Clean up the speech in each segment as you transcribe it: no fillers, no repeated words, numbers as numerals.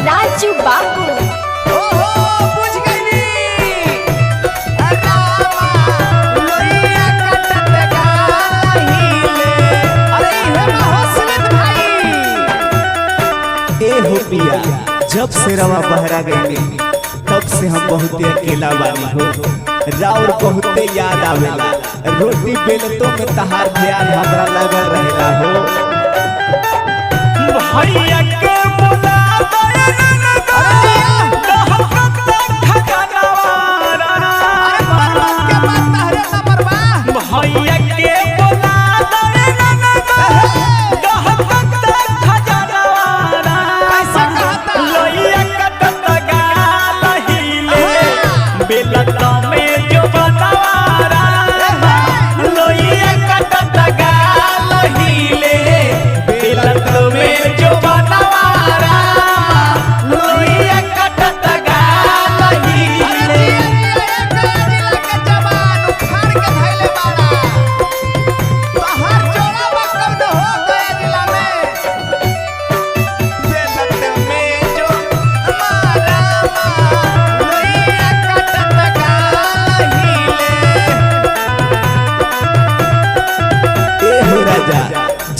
राजू बाबू। पिया जब से रवा बहरा गई तब से हम बहुते अकेला बानी हो। राउर बहुते याद आवेला, रोटी बेलतो में तहार ध्यान हमरा लगल रहेला हो। भैया के बुला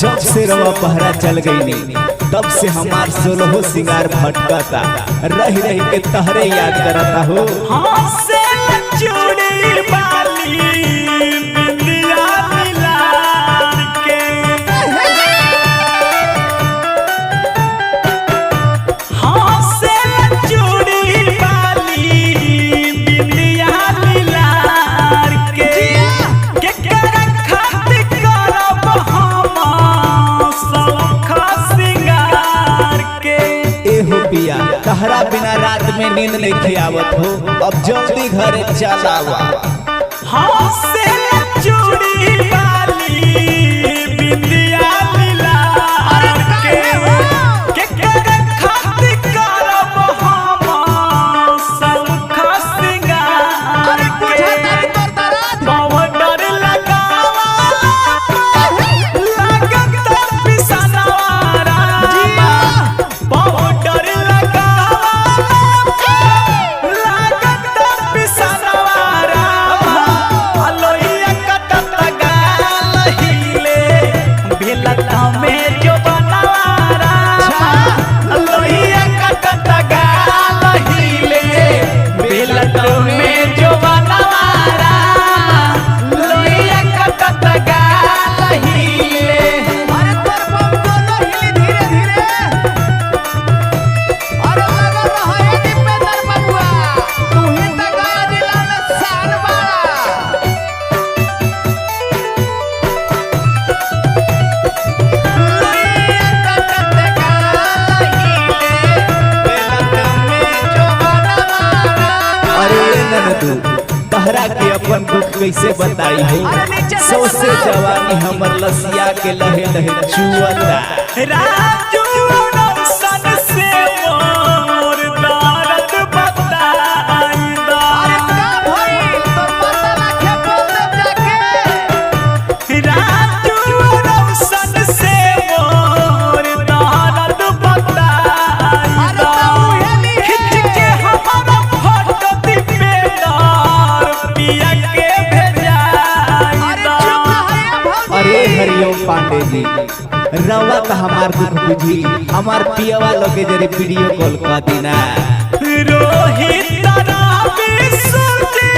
जब से रवा पहरा चल गई तब से हमार सोलहो सिंगार भटकता, रही रही के तहरे याद करता हो। तहरा बिना रात में नींद नहीं आवत हो, अब जल्दी घरे चलावा। तहरा के अपन दुख कैसे बताई है, सौ से जवानी हमर लसिया के लहे लहे चुअता। राजू सन से मोर दर्द बताई दा, राजू सन से मोर दर्द बताई दा, खिंच के हमारा फोटो दिपे पिया के भेजाई दा। अरे हरिओम पांडे जी, रवा तो हमार दुख बुझी, हमार पियावा लोगे जरे वीडियो कॉल कर देना। रोहित रावी सुजी